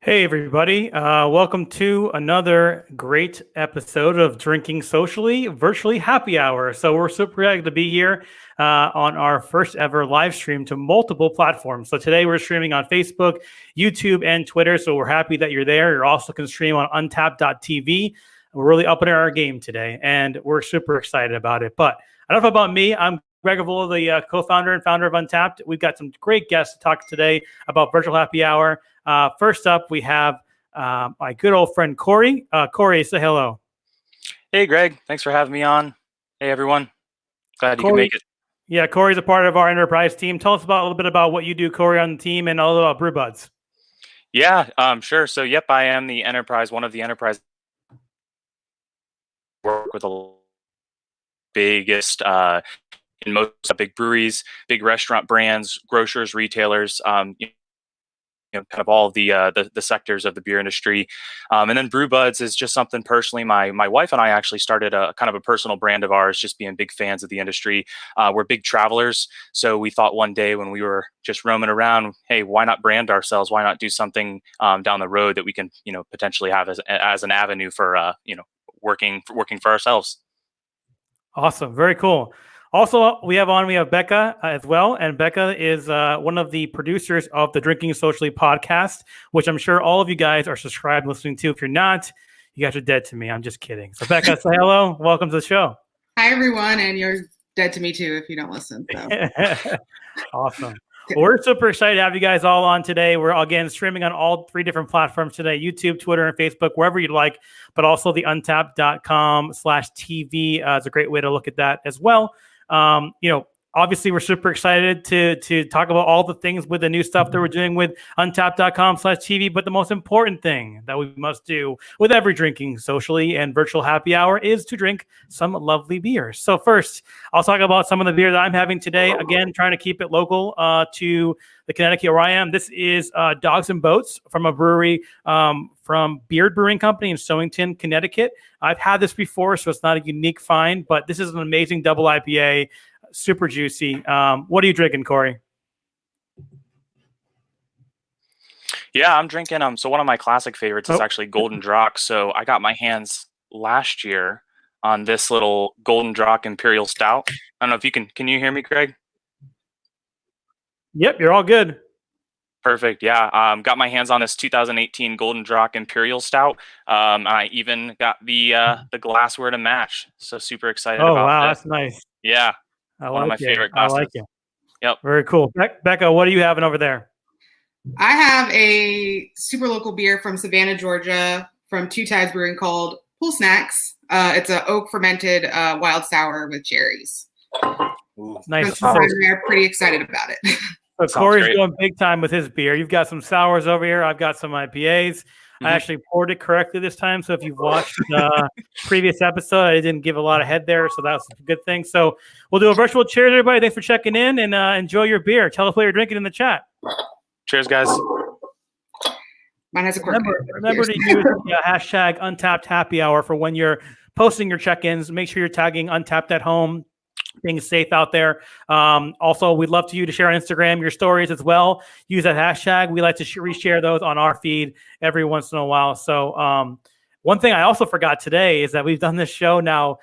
Hey, everybody. Welcome to another great episode of Drinking Socially, Virtually Happy Hour. So we're super excited to be here on our first ever live stream to multiple platforms. So today we're streaming on Facebook, YouTube, and Twitter. So we're happy that you're there. You also can stream on Untappd.tv. We're really upping our game today, and we're super excited about it. But enough about me. I'm Greg Avola, the co-founder and founder of Untappd. We've got some great guests to talk today about Virtual Happy Hour. First up, we have my good old friend, Corey. Corey, say hello. Hey, Greg. Thanks for having me on. Hey, everyone. Glad you can make it. Yeah, Corey's a part of our enterprise team. Tell us a little bit about what you do, Corey, on the team, and a little about BrewBuds. Yeah, sure. So, yep, I am the enterprise, one of the enterprise work with the biggest in most big breweries, big restaurant brands, grocers, retailers, kind of all of the sectors of the beer industry. And then BrewBuds is just something personally, my wife and I actually started a kind of a personal brand of ours, just being big fans of the industry. We're big travelers. So we thought one day when we were just roaming around, hey, why not brand ourselves? Why not do something down the road that we can, potentially have as an avenue for, working for ourselves. Awesome. Very cool. Also, we have Becca as well. And Becca is one of the producers of the Drinking Socially podcast, which I'm sure all of you guys are subscribed and listening to. If you're not, you guys are dead to me. I'm just kidding. So Becca, say hello. Welcome to the show. Hi, everyone. And you're dead to me, too, if you don't listen. So. Awesome. Well, we're super excited to have you guys all on today. We're, again, streaming on all 3 different platforms today, YouTube, Twitter, and Facebook, wherever you'd like, but also the untappd.com/TV is a great way to look at that as well. Obviously, we're super excited to talk about all the things with the new stuff that we're doing with untappd.com/TV. But the most important thing that we must do with every Drinking Socially and Virtual Happy Hour is to drink some lovely beers. So first, I'll talk about some of the beer that I'm having today. Again, trying to keep it local to the Connecticut where I am. This is Dogs and Boats from a brewery from Beard Brewing Company in Stonington, Connecticut. I've had this before, so it's not a unique find, but this is an amazing double IPA. Super juicy. What are you drinking, Corey? Yeah, I'm drinking. So one of my classic favorites is actually Golden Drock. So I got my hands last year on this little Golden Drock Imperial Stout. I don't know if you can you hear me, Greg? Yep, you're all good. Perfect. Yeah. Got my hands on this 2018 Golden Drock Imperial Stout. I even got the glassware to match. So super excited about wow, this. That's nice. Yeah. One of my favorite glasses. I like it. Yep. Very cool. Becca, what are you having over there? I have a super local beer from Savannah, Georgia, from Two Tides Brewing called Pool Snacks. It's an oak fermented wild sour with cherries. Ooh, nice. I'm pretty excited about it. So Corey's going big time with his beer. You've got some sours over here. I've got some IPAs. I actually poured it correctly this time. So if you've watched the previous episode, I didn't give a lot of head there. So that's a good thing. So we'll do a virtual cheers, everybody. Thanks for checking in and enjoy your beer. Tell us what you're drinking in the chat. Cheers, guys. Mine has a cork. Remember to use the hashtag Untappd Happy Hour for when you're posting your check-ins. Make sure you're tagging Untappd at home. Being safe out there. Also, we'd love you to share on Instagram your stories as well. Use that hashtag. We like to reshare those on our feed every once in a while. So one thing I also forgot today is that we've done this show now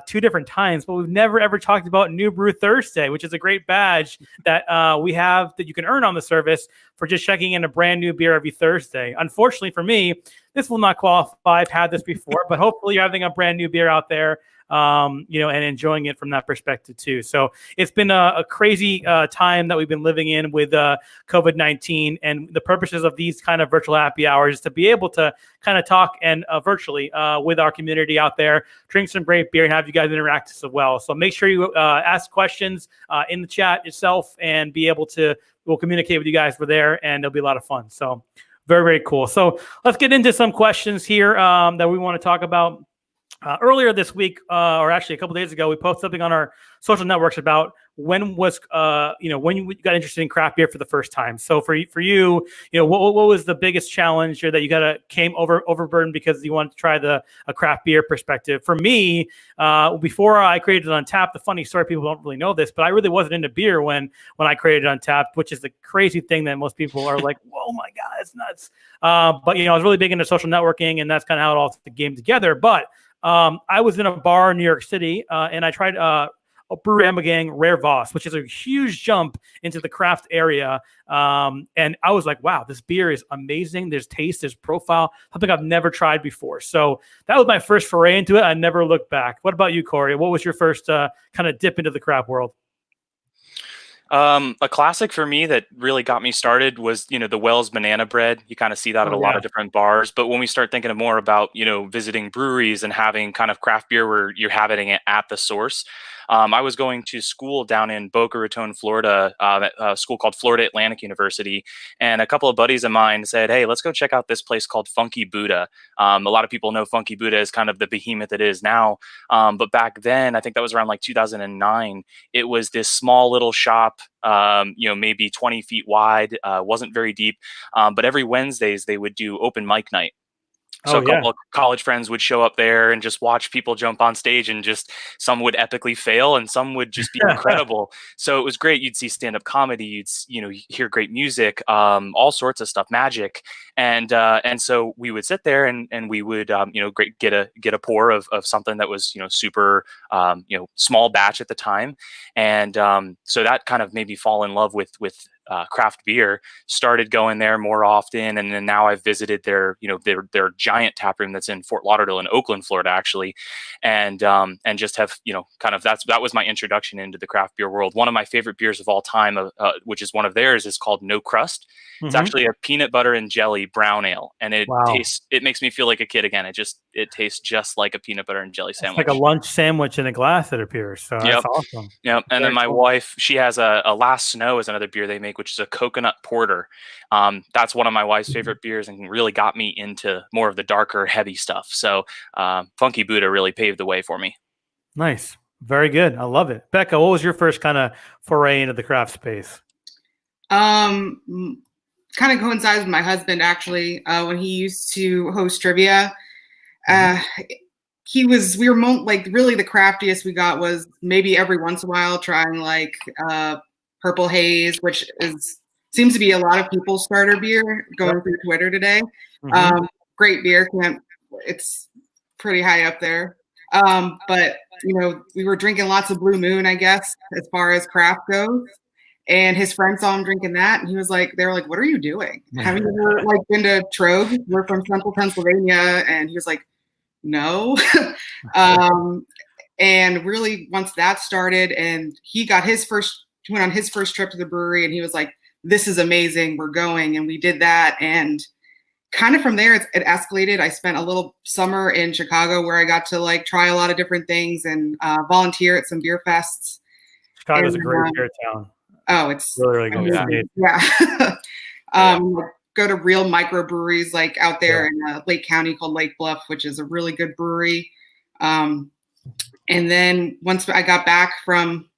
2 different times, but we've never ever talked about New Brew Thursday, which is a great badge that we have that you can earn on the service for just checking in a brand new beer every Thursday. Unfortunately for me, this will not qualify. I've had this before, but hopefully you're having a brand new beer out there. And enjoying it from that perspective too. So it's been a crazy time that we've been living in with COVID-19, and the purposes of these kind of virtual happy hours is to be able to kind of talk and virtually with our community out there, drink some great beer, and have you guys interact as well. So make sure you ask questions in the chat itself, and we'll communicate with you guys. We're there, and it'll be a lot of fun. So very, very cool. So let's get into some questions here that we want to talk about. Earlier this week, or actually a couple days ago, we posted something on our social networks about when was when you got interested in craft beer for the first time? So for you, what was the biggest challenge that you came overburdened because you wanted to try a craft beer perspective? For me, before I created Untappd, the funny story, people don't really know this, but I really wasn't into beer when I created Untappd, which is the crazy thing that most people are like, "Whoa, my God, it's nuts." But I was really big into social networking, and that's kind of how it all came together. But I was in a bar in New York City, and I tried a brewery I'm gang Rare Voss, which is a huge jump into the craft area. And I was like, wow, this beer is amazing. There's taste, there's profile, something I've never tried before. So that was my first foray into it. I never looked back. What about you, Corey? What was your first kind of dip into the craft world? A classic for me that really got me started was, the Wells banana bread. You kind of see that at a lot of different bars. But when we start thinking more about, visiting breweries and having kind of craft beer where you're having it at the source, I was going to school down in Boca Raton, Florida, at a school called Florida Atlantic University. And a couple of buddies of mine said, hey, let's go check out this place called Funky Buddha. A lot of people know Funky Buddha is kind of the behemoth it is now. But back then, I think that was around like 2009, it was this small little shop, maybe 20 feet wide, wasn't very deep. But every Wednesdays they would do open mic night. So a couple of college friends would show up there and just watch people jump on stage, and just some would epically fail and some would just be incredible. So it was great. You'd see stand-up comedy, you'd hear great music, all sorts of stuff, magic. And so we would sit there and we would get a pour of something that was super small batch at the time. And so that kind of made me fall in love with craft beer. Started going there more often, and then now I've visited their giant tap room that's in Fort Lauderdale in Oakland, Florida, actually, and just have that was my introduction into the craft beer world. One of my favorite beers of all time, which is one of theirs, is called No Crust. It's actually a peanut butter and jelly brown ale, and it makes me feel like a kid again. It tastes just like a peanut butter and jelly sandwich. It's like a lunch sandwich in a glass, it appears. So that's awesome. Yep. And then my wife, she has a Last Snow is another beer they make, which is a coconut porter. That's one of my wife's favorite beers and really got me into more of the darker, heavy stuff. So Funky Buddha really paved the way for me. Nice. Very good. I love it. Becca, what was your first kind of foray into the craft space? Kind of coincides with my husband, actually, when he used to host trivia. We were really the craftiest we got was maybe every once in a while trying like Purple Haze, which seems to be a lot of people's starter beer going through Twitter today. Great beer. It's pretty high up there. But we were drinking lots of Blue Moon, I guess, as far as craft goes. And his friend saw him drinking that, and he was like, "They were like, what are you doing? Have you ever been to Trogs? We're from Central Pennsylvania." And he was like, "No." And really, once that started, and he went on his first trip to the brewery, and he was like, "This is amazing. We're going." And we did that, and kind of from there, it escalated. I spent a little summer in Chicago where I got to try a lot of different things and volunteer at some beer fests. Chicago's a great beer town. Oh, it's really good. Yeah. Go to real microbreweries out there in Lake County called Lake Bluff, which is a really good brewery. And then once I got back from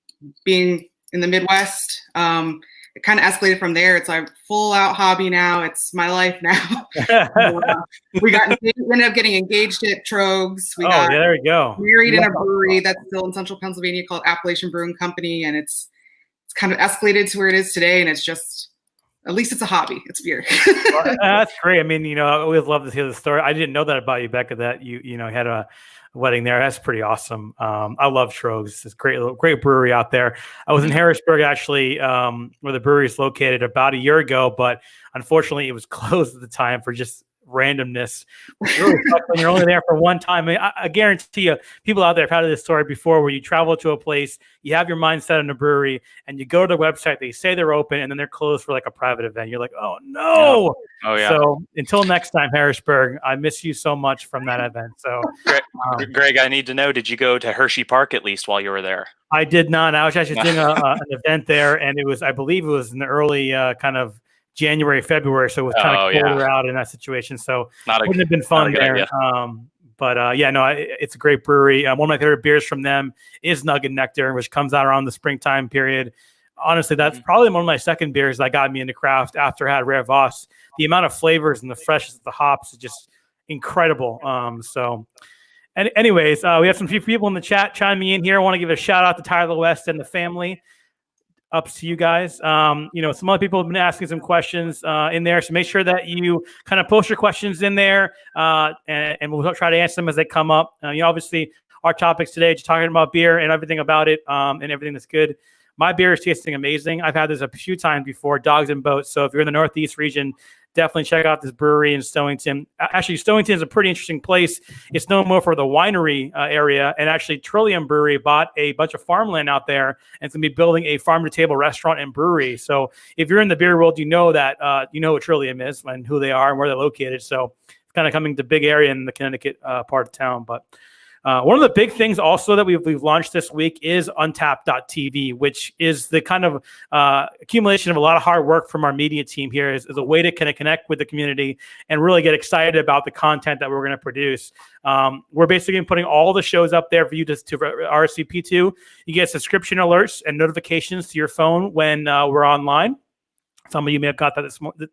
being in the Midwest, it kind of escalated from there. It's a full out hobby now. It's my life now. We ended up getting engaged at Trogs. There we go. Married in a brewery that's still in Central Pennsylvania called Appalachian Brewing Company, and it's kind of escalated to where it is today. And it's just, at least it's a hobby. It's beer. That's great. I mean, I always love to hear the story. I didn't know that about you, Becca, that you had a wedding there. That's pretty awesome. I love Trogs. It's great brewery out there. I was in Harrisburg, actually, where the brewery is located about a year ago, but unfortunately it was closed at the time for just randomness. It's really tough when you're only there for one time. I guarantee you, people out there have had this story before, where you travel to a place, you have your mind set on a brewery, and you go to their website, they say they're open, and then they're closed for a private event. You're like, oh no. Oh yeah. So until next time, Harrisburg, I miss you so much from that event. So Greg, I need to know, did you go to Hershey Park at least while you were there? I did not. I was actually doing an event there, and I believe it was in the early kind of January, February, so it was kind of colder out in that situation. So it wouldn't have been fun there. But yeah, no, it's a great brewery. One of my favorite beers from them is Nugget Nectar, which comes out around the springtime period. Honestly, that's probably one of my second beers that got me into craft after I had Rare Voss. The amount of flavors and the freshness of the hops is just incredible. Anyways, we have some few people in the chat chiming in here. I want to give a shout out to Tyler West and the family. Ups to you guys. Some other people have been asking some questions in there, so make sure that you kind of post your questions in there, and we'll try to answer them as they come up. Obviously, our topics today, just talking about beer and everything about it, and everything that's good. My beer is tasting amazing. I've had this a few times before, Dogs and Boats. So if you're in the Northeast region, definitely check out this brewery in Stonington. Actually, Stonington is a pretty interesting place. It's known more for the winery area, and actually Trillium Brewery bought a bunch of farmland out there and it's going to be building a farm-to-table restaurant and brewery. So if you're in the beer world, you know what Trillium is and who they are and where they're located. So it's kind of coming to big area in the Connecticut part of town. But one of the big things also that we've launched this week is Untappd.tv, which is the kind of accumulation of a lot of hard work from our media team here is a way to kind of connect with the community and really get excited about the content that we're going to produce. We're basically putting all the shows up there for you to RSVP to. You get subscription alerts and notifications to your phone when we're online. Some of you may have got that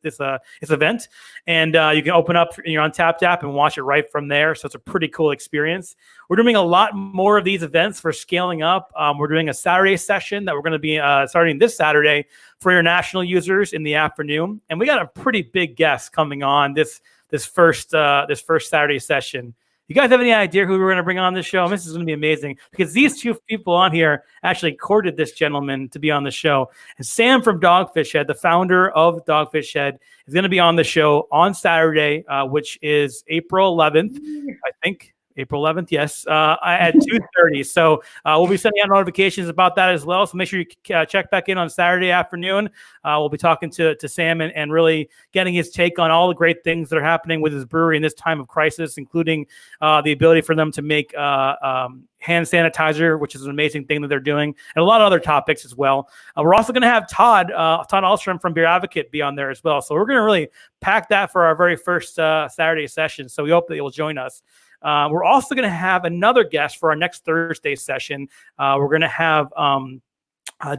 this event, and you can open up your Untappd app and watch it right from there. So it's a pretty cool experience. We're doing a lot more of these events for scaling up. We're doing a Saturday session that we're going to be starting this Saturday for international users in the afternoon, and we got a pretty big guest coming on this first Saturday session. You guys have any idea who we're going to bring on this show? This is going to be amazing because these two people on here actually courted this gentleman to be on the show. And Sam from Dogfish Head, the founder of Dogfish Head, is going to be on the show on Saturday, which is April 11th, I think. April 11th, yes, at 2:30. So we'll be sending out notifications about that as well. So make sure you check back in on Saturday afternoon. We'll be talking to Sam and really getting his take on all the great things that are happening with his brewery in this time of crisis, including the ability for them to make hand sanitizer, which is an amazing thing that they're doing, and a lot of other topics as well. We're also going to have Todd Ahlstrom from Beer Advocate be on there as well. So we're going to really pack that for our very first Saturday session. So we hope that you'll join us. We're also going to have another guest for our next Thursday session. We're going to have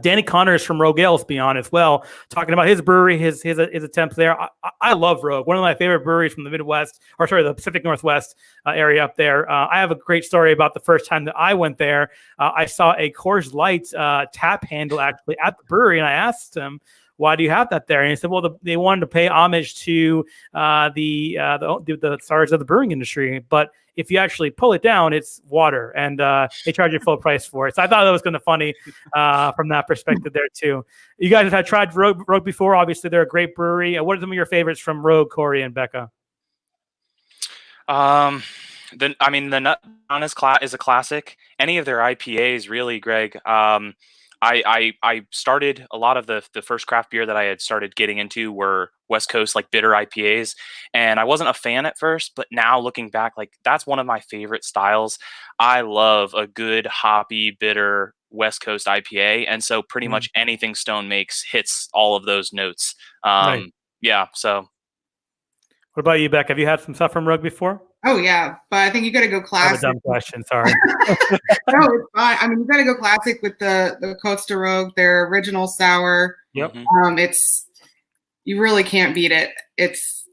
Danny Connors from Rogue Ales be on as well, talking about his brewery, his attempts there. I love Rogue, one of my favorite breweries from the the Pacific Northwest area up there. I have a great story about the first time that I went there. I saw a Coors Light tap handle actually at the brewery, and I asked him, why do you have that there? And he said, well, they wanted to pay homage to the stars of the brewing industry. But if you actually pull it down, it's water, and they charge you full price for it. So I thought that was kind of funny from that perspective there too. You guys have tried Rogue before. Obviously, they're a great brewery. What are some of your favorites from Rogue, Corey and Becca? The Nut Brown is a classic. Any of their IPAs, really, Greg. I started a lot of the first craft beer that I had started getting into were West Coast, like bitter IPAs. And I wasn't a fan at first, but now looking back, like that's one of my favorite styles. I love a good hoppy, bitter West Coast IPA. And so pretty much anything Stone makes hits all of those notes. Right. Yeah. So. What about you, Beck? Have you had some stuff from Rogue before? Oh yeah, but I think you got to go classic. I have a dumb question, sorry. No, it's fine. I mean, you got to go classic with the Costa Rogue, their original sour. Yep. You really can't beat it. It's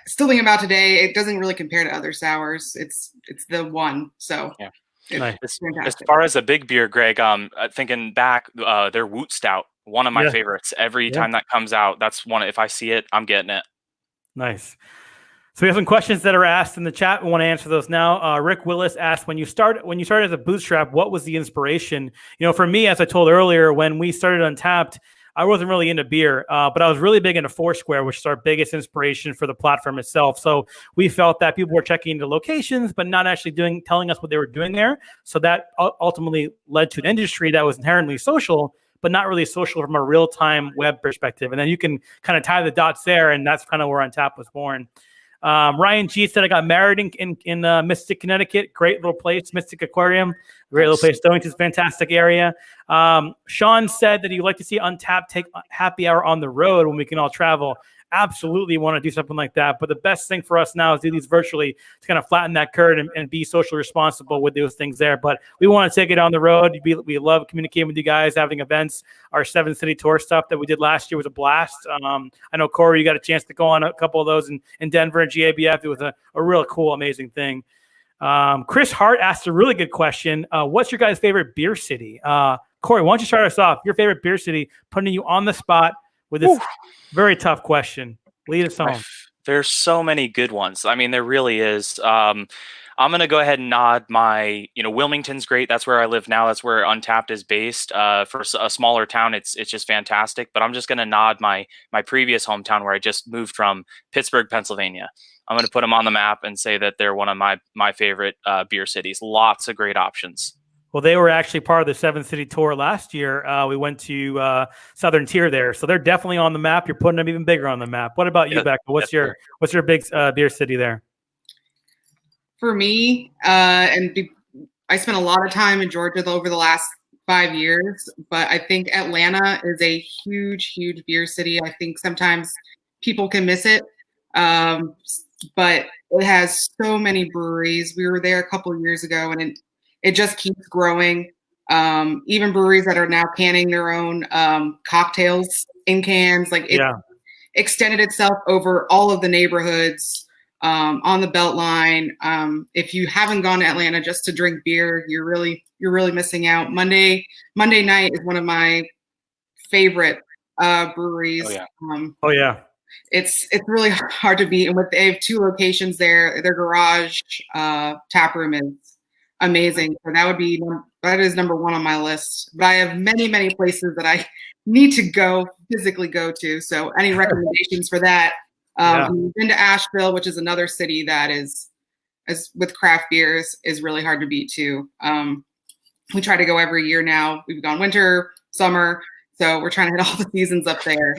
still thinking about today. It doesn't really compare to other sours. It's the one. So yeah. Nice. As far as a big beer, Greg, thinking back, their Woot Stout, one of my favorites. Every time that comes out, that's one. If I see it, I'm getting it. Nice. So we have some questions that are asked in the chat. We want to answer those now. Rick Willis asked, when you started as a bootstrap, what was the inspiration? For me, as I told earlier, when we started Untappd, I wasn't really into beer, but I was really big into Foursquare, which is our biggest inspiration for the platform itself. So we felt that people were checking into locations, but not actually telling us what they were doing there. So that ultimately led to an industry that was inherently social, but not really social from a real-time web perspective. And then you can kind of tie the dots there, and that's kind of where Untappd was born. Ryan G said, I got married in Mystic, Connecticut. Great little place, Mystic Aquarium. Great little place. Stonington's fantastic area. Sean said that he'd like to see Untappd take happy hour on the road when we can all travel. Absolutely want to do something like that. But the best thing for us now is do these virtually to kind of flatten that curve and be socially responsible with those things there. But we want to take it on the road. We love communicating with you guys, having events. Our 7-city tour stuff that we did last year was a blast. I know, Corey, you got a chance to go on a couple of those in Denver and GABF. It was a real cool, amazing thing. Chris Hart asked a really good question. What's your guys' favorite beer city? Corey, why don't you start us off? Your favorite beer city, putting you on the spot with this very tough question. Lead us home. There's so many good ones. I mean, there really is. I'm going to go ahead and nod my, Wilmington's great. That's where I live now. That's where Untappd is based. For a smaller town, it's just fantastic. But I'm just going to nod my previous hometown where I just moved from, Pittsburgh, Pennsylvania. I'm going to put them on the map and say that they're one of my favorite beer cities. Lots of great options. Well, they were actually part of the 7-city tour last year. We went to Southern Tier there, so they're definitely on the map. You're putting them even bigger on the map. What about you, Becca? What's your big beer city there? For me, I spent a lot of time in Georgia over the last 5 years, but I think Atlanta is a huge, huge beer city. I think sometimes people can miss it, but it has so many breweries. We were there a couple of years ago, and it just keeps growing. Even breweries that are now canning their own cocktails in cans, extended itself over all of the neighborhoods on the Beltline. If you haven't gone to Atlanta just to drink beer, you're really missing out. Monday night is one of my favorite breweries. Oh yeah. It's really hard to beat, and they have 2 locations there. Their garage tap room is amazing. So that is number 1 on my list. But I have many, many places that I need to physically go to. So any recommendations for that? We've been to Asheville, which is another city that is with craft beers is really hard to beat too. We try to go every year now. We've gone winter, summer. So we're trying to hit all the seasons up there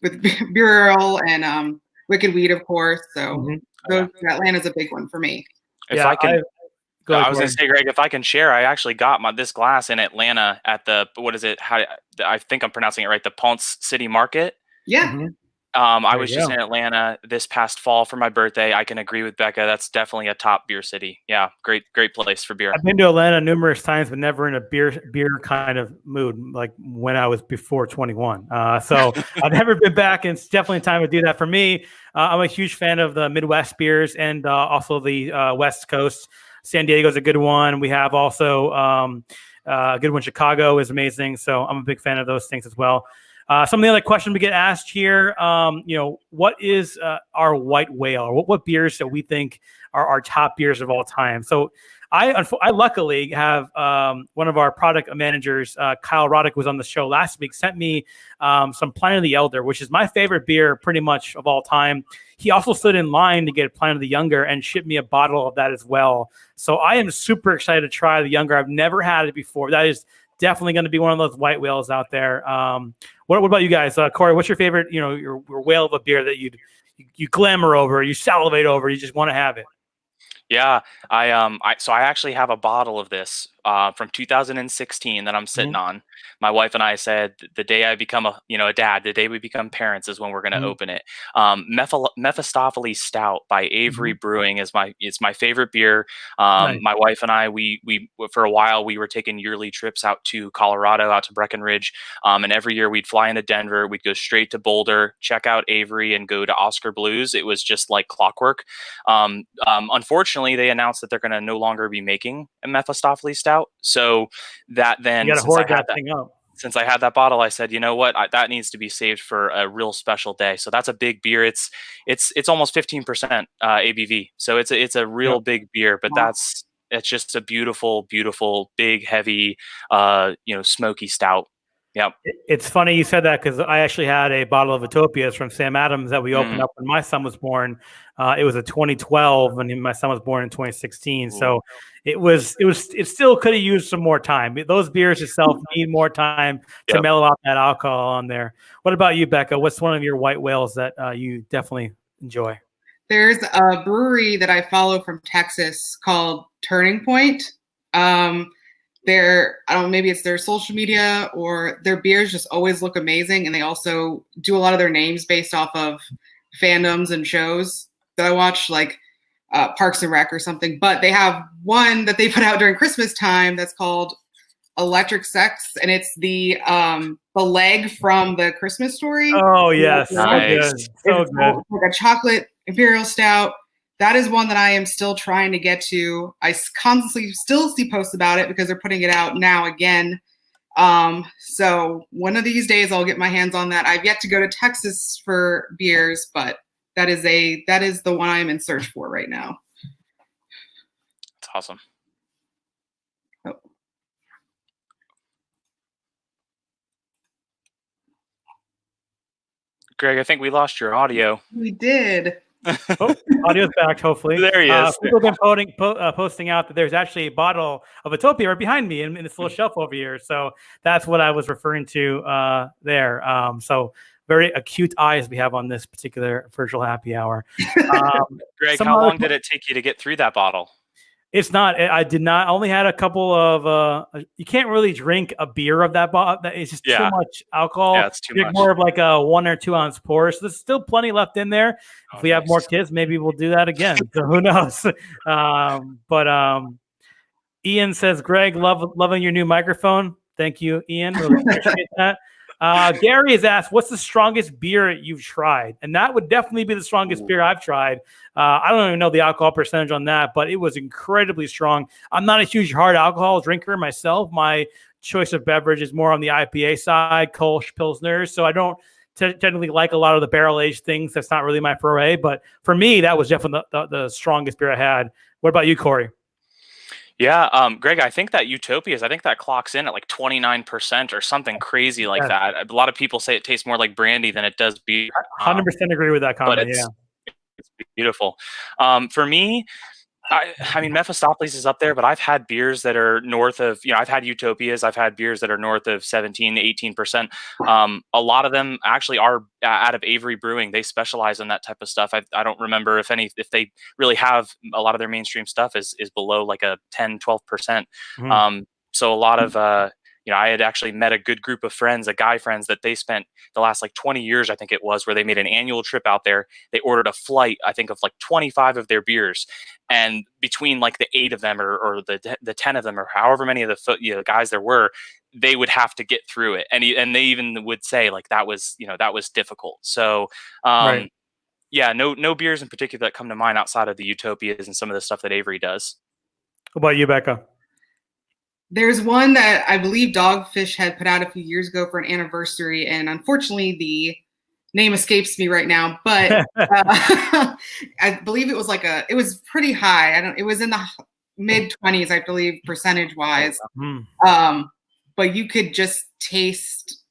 with Beer Earl and Wicked Weed, of course. So Atlanta's a big one for me. I was going to say, Greg, if I can share, I actually got this glass in Atlanta at the, I think I'm pronouncing it right, the Ponce City Market. Yeah. Mm-hmm. I was just in Atlanta this past fall for my birthday. I can agree with Becca. That's definitely a top beer city. Yeah, great place for beer. I've been to Atlanta numerous times, but never in a beer kind of mood, like when I was before 21. So I've never been back, and it's definitely time to do that for me. I'm a huge fan of the Midwest beers and also the West Coast. San Diego's a good one. We have also a good one. Chicago is amazing. So I'm a big fan of those things as well. Some of the other questions we get asked here, what is our white whale? What beers that we think are our top beers of all time? So I luckily have one of our product managers, Kyle Roddick, was on the show last week, sent me some Planet of the Elder, which is my favorite beer pretty much of all time. He also stood in line to get Planet of the Younger and shipped me a bottle of that as well. So I am super excited to try the Younger. I've never had it before. That is definitely going to be one of those white whales out there. What about you guys? Corey, what's your favorite, your whale of a beer that you glamor over, you salivate over, you just want to have it? Yeah, so I actually have a bottle of this from 2016 that I'm sitting on. My wife and I said the day I become a dad, the day we become parents is when we're going to open it. Mephistopheles Stout by Avery Brewing is my favorite beer. Nice. My wife and I, we for a while we were taking yearly trips out to Colorado, out to Breckenridge, and every year we'd fly into Denver. We'd go straight to Boulder, check out Avery, and go to Oscar Blues. It was just like clockwork. Unfortunately, they announced that they're going to no longer be making a Mephistopheles Stout. So that then, you got to hoard that thing up. Since I had that bottle, I said, you know what, that needs to be saved for a real special day. So that's a big beer. It's almost 15% ABV. So it's a real big beer, but it's just a beautiful, beautiful, big, heavy, smoky stout. Yep. It's funny you said that because I actually had a bottle of Utopias from Sam Adams that we opened up when my son was born. It was a 2012 and my son was born in 2016. Ooh. So it still could have used some more time. Those beers itself need more time to mellow out that alcohol on there. What about you, Becca? What's one of your white whales that you definitely enjoy? There's a brewery that I follow from Texas called Turning Point. I don't know, maybe it's their social media or their beers just always look amazing. And they also do a lot of their names based off of fandoms and shows that I watch, like Parks and Rec or something. But they have one that they put out during Christmas time that's called Electric Sex, and it's the leg from the Christmas Story. Oh yes, Nice. so good. Like a chocolate imperial stout. That is one that I am still trying to get to. I constantly still see posts about it because they're putting it out now again. So one of these days I'll get my hands on that. I've yet to go to Texas for beers, but that is the one I'm in search for right now. That's awesome. Oh. Greg, I think we lost your audio. We did. Audio's back, hopefully. There he is. People have been posting out that there's actually a bottle of Utopia right behind me in this little shelf over here. So that's what I was referring to there. So very acute eyes we have on this particular virtual happy hour. Greg, how long did it take you to get through that bottle? It's not. I did not. I only had a couple of. You can't really drink a beer of that bottle. It's just too much alcohol. Yeah, it's too much. More of like a 1 or 2 ounce pour. So there's still plenty left in there. If we have more kids, maybe we'll do that again. So who knows? But Ian says, Greg, loving your new microphone. Thank you, Ian. Really appreciate that. Gary has asked, what's the strongest beer you've tried? And that would definitely be the strongest beer I've tried. I don't even know the alcohol percentage on that, but it was incredibly strong. I'm not a huge hard alcohol drinker myself. My choice of beverage is more on the IPA side, Kolsch, Pilsner. So I don't technically like a lot of the barrel-aged things. That's not really my foray. But for me, that was definitely the strongest beer I had. What about you, Corey? Yeah, Greg, I think that Utopias, I think that clocks in at like 29% or something crazy like that. A lot of people say it tastes more like brandy than it does beer. 100% agree with that comment. It's beautiful. For me, I mean, Mephistopheles is up there, but I've had beers that are north of, I've had Utopias. I've had beers that are north of 17, 18%. A lot of them actually are out of Avery Brewing. They specialize in that type of stuff. I don't remember if they really have a lot of their mainstream stuff is below like a 10, 12%. Mm-hmm. So a lot of, I had actually met a good group of friends, guy friends that they spent the last like 20 years, I think it was, where they made an annual trip out there. They ordered a flight, I think, of like 25 of their beers. And between like the 8 of them or the 10 of them or however many of the guys there were, they would have to get through it. And they even would say like that was difficult. So, right. Yeah, no beers in particular that come to mind outside of the Utopias and some of the stuff that Avery does. What about you, Becca? There's one that I believe Dogfish had put out a few years ago for an anniversary, and unfortunately the name escapes me right now, but I believe it was it was pretty high. It was in the mid 20s, I believe, percentage wise. But you could just taste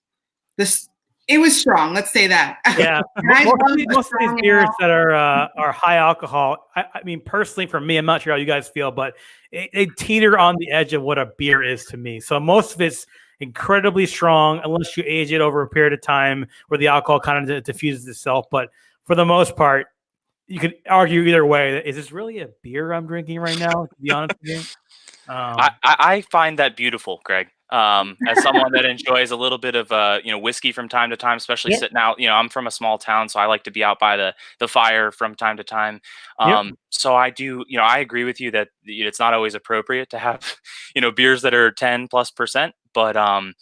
this. It was strong. Let's say that. Yeah, most of these beers that are high alcohol. I mean, personally, for me, I'm not sure how you guys feel, but they teeter on the edge of what a beer is to me. So most of it's incredibly strong, unless you age it over a period of time where the alcohol kind of diffuses itself. But for the most part, you could argue either way. Is this really a beer I'm drinking right now? To be honest with you, I find that beautiful, Greg. As someone that enjoys a little bit of whiskey from time to time, especially sitting out. I'm from a small town, so I like to be out by the fire from time to time. So I do. I agree with you that it's not always appropriate to have beers that are 10+%, but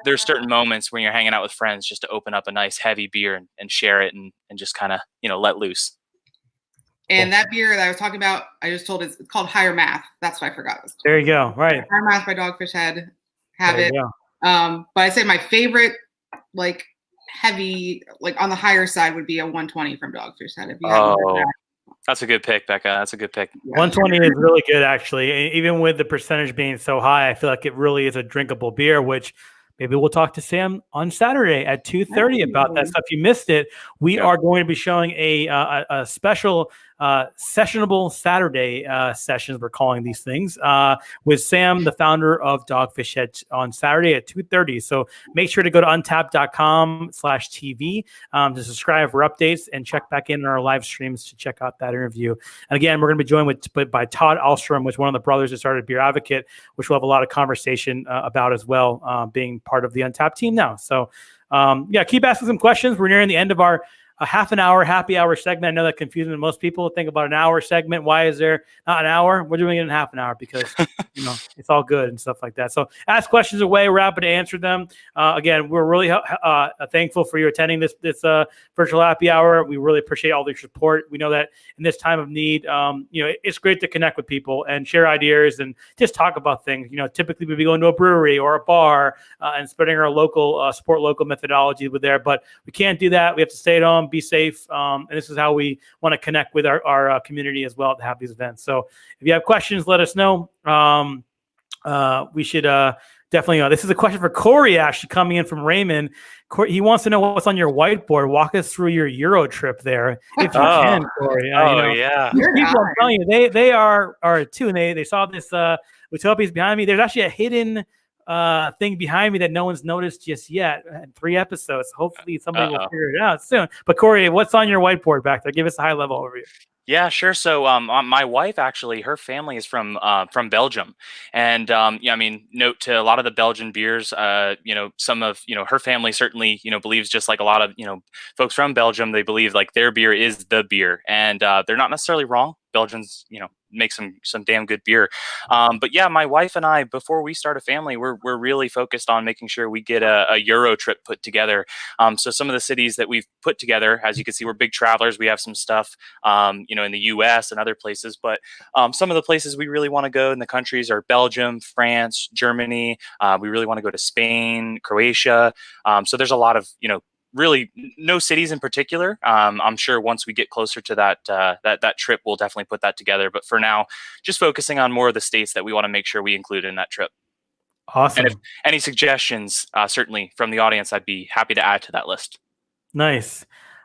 there's certain moments when you're hanging out with friends just to open up a nice heavy beer and share it and just kind of let loose. And that beer that I was talking about, I just told it's called Higher Math. That's what I forgot. There you go. Right. Higher Math by Dogfish Head. Have it. But I say my favorite, like heavy, like on the higher side, would be a 120 from Dogfish Head. If you that's a good pick, Becca. That's a good pick. Yeah. 120 is really good, actually. Even with the percentage being so high, I feel like it really is a drinkable beer, which maybe we'll talk to Sam on Saturday at 2:30 about that stuff. You missed it. We are going to be showing a special sessionable Saturday sessions, we're calling these things, with Sam, the founder of Dogfish Head, on Saturday at 2:30. So make sure to go to untappd.com/TV to subscribe for updates and check back in our live streams to check out that interview. And again, we're going to be joined by Todd Alstrom, which is one of the brothers that started Beer Advocate, which we'll have a lot of conversation about as well, being part of the Untappd team now. So keep asking some questions. We're nearing the end of our half an hour happy hour segment. I know that confuses most people. Think about an hour segment. Why is there not an hour? We're doing it in half an hour because it's all good and stuff like that. So ask questions away. We're happy to answer them. Again, we're really thankful for you attending this virtual happy hour. We really appreciate all your support. We know that in this time of need, it's great to connect with people and share ideas and just talk about things. Typically we'd be going to a brewery or a bar and spreading our local support local methodology with there, but we can't do that. We have to stay at home, be safe, and this is how we want to connect with our community as well to have these events. So if you have questions, let us know. We should definitely. This is a question for Corey, actually coming in from Raymond. Corey, he wants to know what's on your whiteboard. Walk us through your Euro trip there, if you can, Corey. Yeah. People, I'm telling you, they are too, and they saw this Utopia's behind me. There's actually a hidden thing behind me that no one's noticed just yet. 3 episodes. Hopefully somebody will figure it out soon. But Corey, what's on your whiteboard back there? Give us a high level overview. Yeah, sure. So, my wife actually, her family is from Belgium, and note to a lot of the Belgian beers. Some of her family certainly believes, just like a lot of folks from Belgium, they believe like their beer is the beer, and they're not necessarily wrong. Belgians, make some damn good beer. But yeah, my wife and I, before we start a family, we're really focused on making sure we get a Euro trip put together. So some of the cities that we've put together, as you can see, we're big travelers. We have some stuff, in the U.S. and other places. But some of the places we really want to go in the countries are Belgium, France, Germany. We really want to go to Spain, Croatia. So there's a lot of, really no cities in particular. I'm sure once we get closer to that trip, we'll definitely put that together. But for now, just focusing on more of the states that we want to make sure we include in that trip. Awesome. And if any suggestions, certainly from the audience, I'd be happy to add to that list. Nice.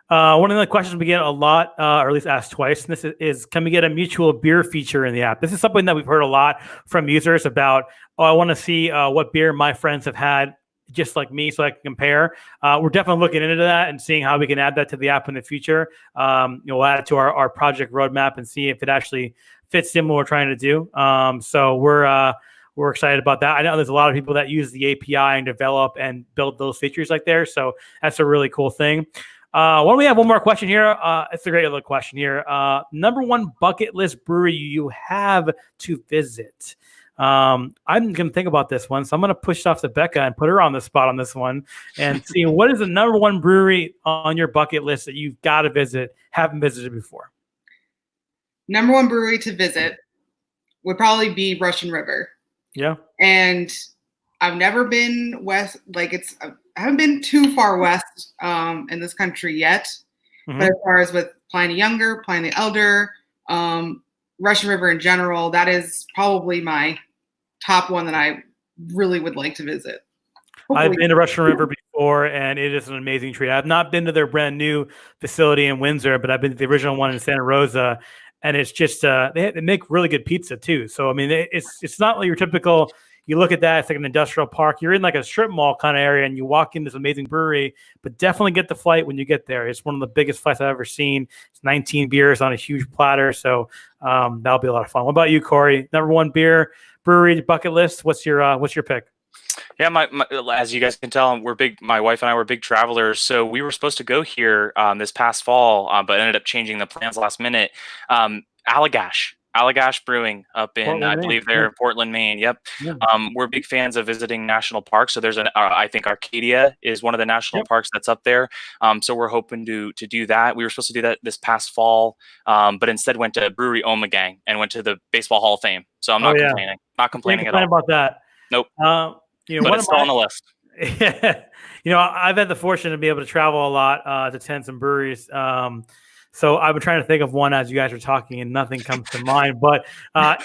One of the questions we get a lot, or at least asked twice, and this is, can we get a mutual beer feature in the app? This is something that we've heard a lot from users about. I want to see what beer my friends have had just like me, so I can compare. We're definitely looking into that and seeing how we can add that to the app in the future. We'll add it to our project roadmap and see if it actually fits in what we're trying to do. So we're excited about that. I know there's a lot of people that use the API and develop and build those features like there. So that's a really cool thing. Why don't we have one more question here? It's a great little question here. Number one bucket list brewery you have to visit. I'm going to think about this one. So I'm going to push it off to Becca and put her on the spot on this one and see what is the number one brewery on your bucket list that you've got to visit, haven't visited before. Number one brewery to visit would probably be Russian River. Yeah. And I've never been west, I haven't been too far west in this country yet. Mm-hmm. But as far as with Pliny Younger, Pliny Elder, Russian River in general, that is probably my top one that I really would like to visit. Hopefully. I've been to Russian River before, and it is an amazing treat. I've not been to their brand new facility in Windsor, but I've been to the original one in Santa Rosa, and it's just they make really good pizza too. So I mean, it's not like your typical. You look at that, it's like an industrial park. You're in like a strip mall kind of area, and you walk in this amazing brewery. But definitely get the flight when you get there. It's one of the biggest flights I've ever seen. It's 19 beers on a huge platter, so that'll be a lot of fun. What about you, Corey? Number one brewery bucket list. What's your pick? Yeah, my as you guys can tell, my wife and I were big travelers. So we were supposed to go here this past fall, but ended up changing the plans last minute. Allagash Brewing up in, Portland, I believe they're in Portland, Maine. Yep. Yeah. We're big fans of visiting national parks. So there's I think Arcadia is one of the national parks that's up there. So we're hoping to do that. We were supposed to do that this past fall, but instead went to Brewery Omegang and went to the Baseball Hall of Fame. So I'm not complaining. Not complaining at all. About that. Nope. But it's still on the list. I've had the fortune to be able to travel a lot to attend some breweries. So I've been trying to think of one as you guys are talking, and nothing comes to mind. But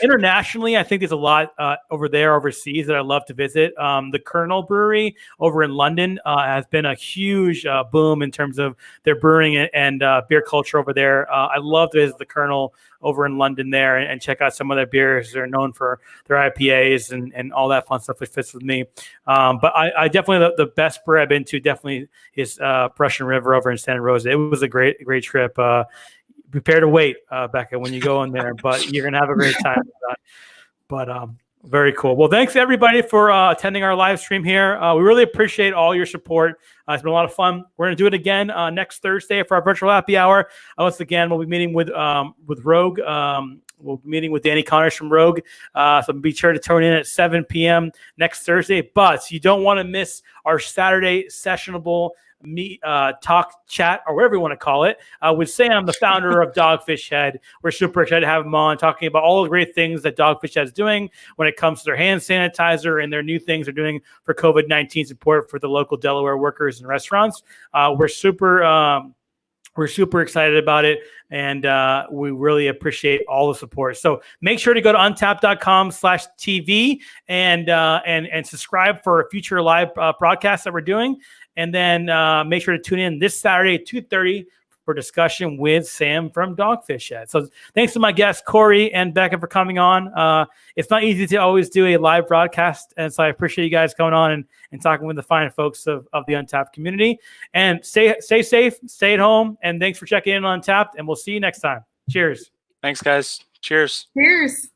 internationally, I think there's a lot over there overseas that I'd love to visit. The Colonel Brewery over in London has been a huge boom in terms of their brewing and beer culture over there. I love to visit the Colonel over in London there and check out some of their beers. They're known for their IPAs and all that fun stuff that fits with me. But I definitely, the best brewery I've been to definitely is Russian River over in Santa Rosa. It was a great trip. Prepare to wait, Becca, when you go in there, but you're going to have a great time. But very cool. Well, thanks everybody for attending our live stream here. We really appreciate all your support. It's been a lot of fun. We're going to do it again next Thursday for our virtual happy hour. Once again, we'll be meeting with Rogue. We'll be meeting with Danny Connors from Rogue. So be sure to tune in at 7 p.m. next Thursday. But you don't want to miss our Saturday sessionable talk, chat, or whatever you want to call it, with Sam, the founder of Dogfish Head. We're super excited to have him on, talking about all the great things that Dogfish Head is doing when it comes to their hand sanitizer and their new things they're doing for COVID-19 support for the local Delaware workers and restaurants. We're super excited about it, and we really appreciate all the support. So make sure to go to untappd.com/TV and subscribe for future live broadcasts that we're doing. And then make sure to tune in this Saturday at 2:30 for discussion with Sam from Dogfish Head. So thanks to my guests, Corey and Becca, for coming on. It's not easy to always do a live broadcast, and so I appreciate you guys coming on and talking with the fine folks of the Untappd community. And stay safe, stay at home, and thanks for checking in on Untappd, and we'll see you next time. Cheers. Thanks, guys. Cheers. Cheers.